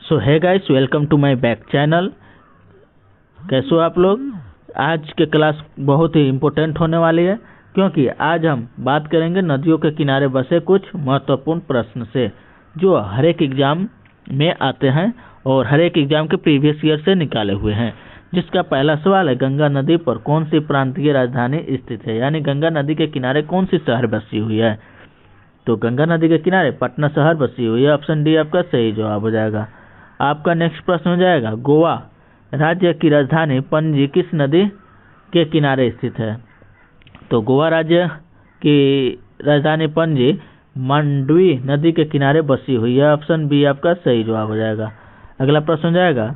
So hi guys, welcome to my back channel. कैसे हो आप लोग? आज के क्लास बहुत ही इम्पोर्टेंट होने वाली है, क्योंकि आज हम बात करेंगे नदियों के किनारे बसे कुछ महत्वपूर्ण प्रश्न से, जो हर एक एग्जाम में आते हैं और हर एक एग्जाम के प्रीवियस ईयर से निकाले हुए हैं। जिसका पहला सवाल है, गंगा नदी पर कौन सी प्रांतीय राजधानी स्थित है? यानी गंगा नदी के किनारे कौन सी शहर बसी हुई है? तो गंगा नदी के किनारे पटना शहर बसी हुई है। ऑप्शन डी आपका सही जवाब हो जाएगा। आपका नेक्स्ट प्रश्न हो जाएगा, गोवा राज्य की राजधानी पणजी किस नदी के किनारे स्थित है? तो गोवा राज्य की राजधानी पणजी मांडवी नदी के किनारे बसी हुई है। ऑप्शन बी आपका सही जवाब हो जाएगा। अगला प्रश्न हो जाएगा,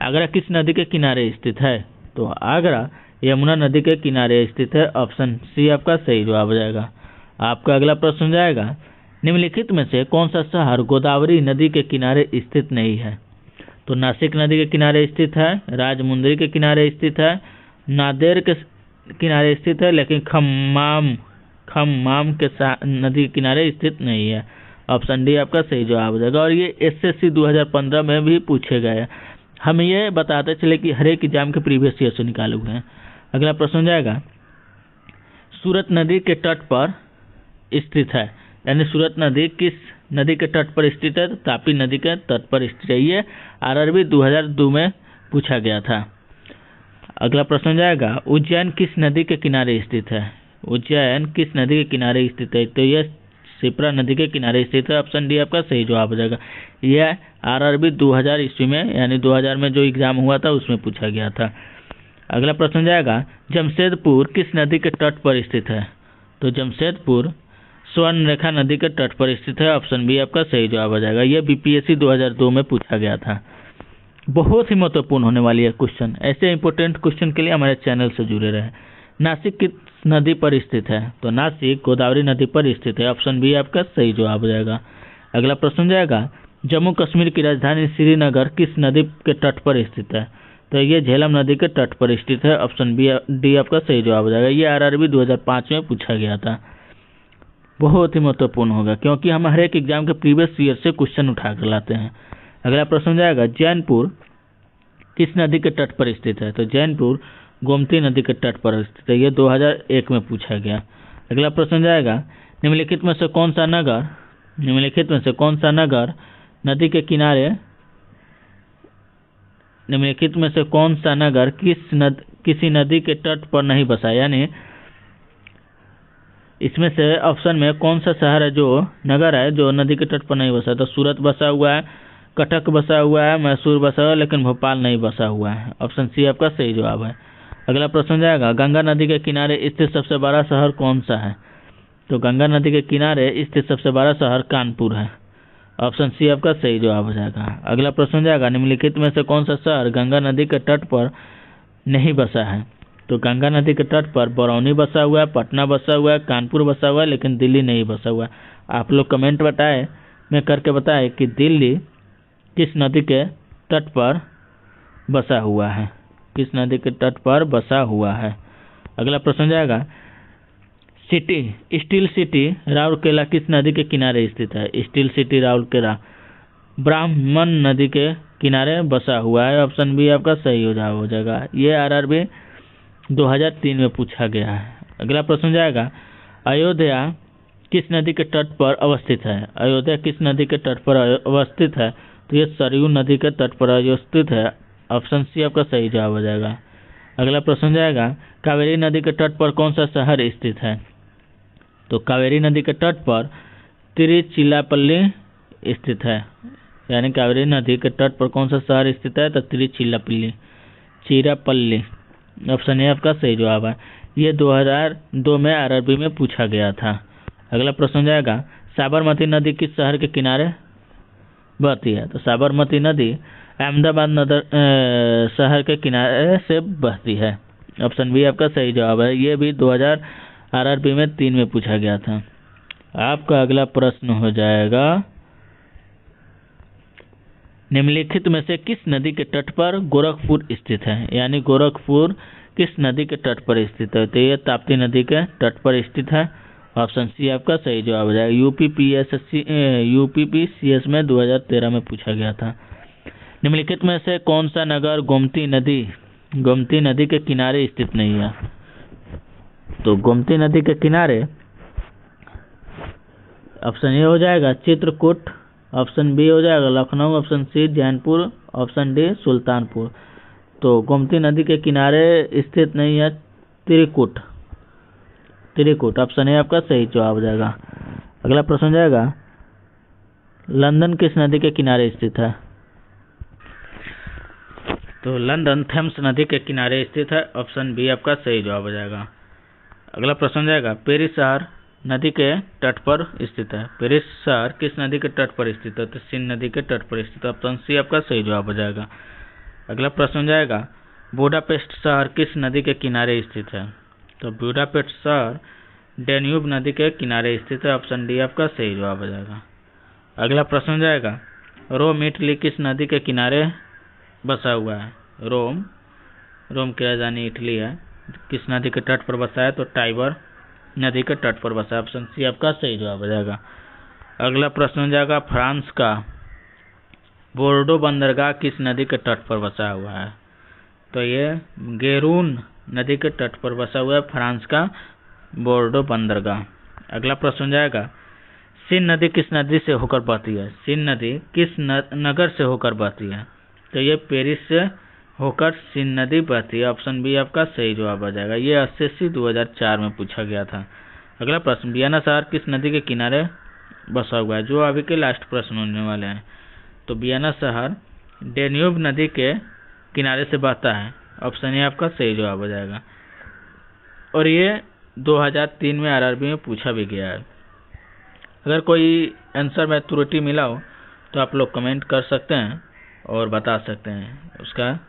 आगरा किस नदी के किनारे स्थित है? तो आगरा यमुना नदी के किनारे स्थित है। ऑप्शन सी आपका सही जवाब हो जाएगा। आपका अगला प्रश्न हो जाएगा, निम्नलिखित में से कौन सा शहर गोदावरी नदी के किनारे स्थित नहीं है? तो नासिक नदी के किनारे स्थित है, राजमुंदरी के किनारे स्थित है, नांदेड़ के किनारे स्थित है, लेकिन खम्माम के नदी के किनारे स्थित नहीं है। ऑप्शन डी आपका सही जवाब हो जाएगा। और ये एसएससी 2015 में भी पूछे गए हैं। हम ये बताते चले कि हर एक एग्जाम के प्रीवियस ईयर से निकाले हुए हैं। अगला प्रश्न हो जाएगा, सूरत नदी के तट पर स्थित है, यानी सूरत नदी किस नदी के तट पर स्थित है? तो तापी नदी के तट पर स्थित है। ये आरआरबी 2002 में पूछा गया था। अगला प्रश्न हो जाएगा, उज्जैन किस नदी के किनारे स्थित है? उज्जैन किस नदी के किनारे स्थित है? तो यह शिप्रा नदी के किनारे स्थित है। ऑप्शन डी आपका सही जवाब हो जाएगा। यह आरआरबी 2000 ईस्वी में, यानी 2000 में जो एग्जाम हुआ था उसमें पूछा गया था। अगला प्रश्न हो जाएगा, जमशेदपुर किस नदी के तट पर स्थित है? तो जमशेदपुर स्वर्णरेखा नदी के तट पर स्थित है। ऑप्शन बी आपका सही जवाब हो जाएगा। यह बीपीएससी 2002 में पूछा गया था। बहुत ही महत्वपूर्ण होने वाली है क्वेश्चन। ऐसे इंपॉर्टेंट क्वेश्चन के लिए हमारे चैनल से जुड़े रहे। नासिक किस नदी पर स्थित है? तो नासिक गोदावरी नदी पर स्थित है। ऑप्शन बी आपका सही जवाब हो जाएगा। अगला प्रश्न हो जाएगा, जम्मू कश्मीर की राजधानी श्रीनगर किस नदी के तट पर स्थित है? तो ये झेलम नदी के तट पर स्थित है। ऑप्शन बी डी आपका सही जवाब हो जाएगा। ये आरआरबी 2005 में पूछा गया था। बहुत ही महत्वपूर्ण होगा, क्योंकि हम हर एक एग्जाम के प्रीवियस ईयर से क्वेश्चन उठा कर लाते हैं। अगला प्रश्न हो जाएगा, जैनपुर किस नदी के तट पर स्थित है? तो जैनपुर गोमती नदी के तट पर स्थित है। यह 2001 में पूछा गया। अगला प्रश्न हो जाएगा, निम्नलिखित में से कौन सा नगर नदी के किनारे निम्नलिखित में से कौन सा नगर किसी नदी के तट पर नहीं बसा? यानी इसमें से ऑप्शन में कौन सा शहर है, जो नगर है जो नदी के तट पर नहीं बसा? तो सूरत बसा हुआ है, कटक बसा हुआ है, मैसूर बसा हुआ है, लेकिन भोपाल नहीं बसा हुआ है। ऑप्शन सी आपका सही जवाब है। अगला प्रश्न हो जाएगा, गंगा नदी के किनारे स्थित सबसे बड़ा शहर कौन सा है? तो गंगा नदी के किनारे स्थित सबसे बड़ा शहर कानपुर है। ऑप्शन सी आपका सही जवाब हो जाएगा। अगला प्रश्न हो जाएगा, निम्नलिखित में से कौन सा शहर गंगा नदी के तट पर नहीं बसा है? तो गंगा नदी के तट पर बरौनी बसा हुआ है, पटना बसा हुआ है, कानपुर बसा हुआ है, लेकिन दिल्ली नहीं बसा हुआ है। आप लोग कमेंट में करके बताएं कि दिल्ली किस नदी के तट पर बसा हुआ है? किस नदी के तट पर बसा हुआ है? अगला प्रश्न हो जाएगा, स्टील सिटी राउरकेला किस नदी के किनारे स्थित है? स्टील सिटी राउरकेला ब्राह्मण नदी के किनारे बसा हुआ है। ऑप्शन बी आपका सही हो जाएगा। ये आरआरबी 2003 में पूछा गया है। अगला प्रश्न हो जाएगा, अयोध्या किस नदी के तट पर अवस्थित है? अयोध्या किस नदी के तट पर अवस्थित है? तो ये सरयू नदी के तट पर अवस्थित है। ऑप्शन सी आपका सही जवाब हो जाएगा। अगला प्रश्न हो जाएगा, कावेरी नदी के तट पर कौन सा शहर स्थित है? तो कावेरी नदी के तट पर तिरुचिरापल्ली स्थित है। यानी कावेरी नदी के तट पर कौन सा शहर स्थित है? तो चिरापल्ली। ऑप्शन ए आपका सही जवाब है। ये 2002 में आरआरबी में पूछा गया था। अगला प्रश्न हो जाएगा, साबरमती नदी किस शहर के किनारे बहती है? तो साबरमती नदी अहमदाबाद शहर के किनारे से बहती है। ऑप्शन बी आपका सही जवाब है। ये भी 2000 आरआरबी में 3 में पूछा गया था। आपका अगला प्रश्न हो जाएगा, निम्नलिखित में से किस नदी के तट पर गोरखपुर स्थित है? यानी गोरखपुर किस नदी के तट पर स्थित है? तो यह ताप्ती नदी के तट पर स्थित है। ऑप्शन सी आपका सही जवाब हो जाएगा। यूपीपीसीएस में 2013 में पूछा गया था। निम्नलिखित में से कौन सा नगर गोमती नदी के किनारे स्थित नहीं है? तो गोमती नदी के किनारे ऑप्शन ए हो जाएगा चित्रकूट, ऑप्शन बी हो जाएगा Lucknow, option C Jainpur, option D Sultanpur. तो गोमती नदी के किनारे स्थित नहीं है त्रिकुट। ऑप्शन ए आपका सही जवाब हो जाएगा। अगला प्रश्न हो जाएगा लंदन किस नदी के किनारे स्थित है? तो लंदन थेम्स नदी के किनारे स्थित है। ऑप्शन बी आपका सही जवाब हो जाएगा। अगला प्रश्न हो जाएगा पेरिस शहर नदी के तट पर स्थित है। पेरिस शहर किस नदी के तट पर स्थित है? तो सिंध नदी के तट पर स्थित है। ऑप्शन सी आपका सही जवाब हो जाएगा। अगला प्रश्न हो जाएगा बुडापेस्ट शहर किस नदी के किनारे स्थित है? तो बुडापेस्ट शहर डेन्यूब नदी के किनारे स्थित है। ऑप्शन डी आपका सही जवाब हो जाएगा। अगला प्रश्न हो जाएगा रोम इटली किस नदी के किनारे बसा हुआ है? रोम की राजधानी इटली है, किस नदी के तट पर बसा है? तो टाइबर नदी के तट पर बसा है। ऑप्शन सी आपका सही जवाब हो जाएगा। अगला प्रश्न हो जाएगा फ्रांस का बोर्डो बंदरगाह किस नदी के तट पर बसा हुआ है? तो ये गेरून नदी के तट पर बसा हुआ है फ्रांस का बोर्डो बंदरगाह। अगला प्रश्न हो जाएगा सिंध नदी किस नदी से होकर बहती है? सिंध नदी किस नगर से होकर बहती है? तो ये पेरिस से होकर सिंध नदी बहती है। ऑप्शन बी आपका सही जवाब आ जाएगा। ये एसएससी 2004 में पूछा गया था। अगला प्रश्न वियना शहर किस नदी के किनारे बसा हुआ है? जो अभी के लास्ट प्रश्न होने वाले हैं। तो वियना शहर डेन्यूब नदी के किनारे से बहता है। ऑप्शन ए आपका सही जवाब हो जाएगा। और ये 2003 में आरआरबी में पूछा भी गया है। अगर कोई आंसर में त्रुटि मिला हो तो आप लोग कमेंट कर सकते हैं और बता सकते हैं उसका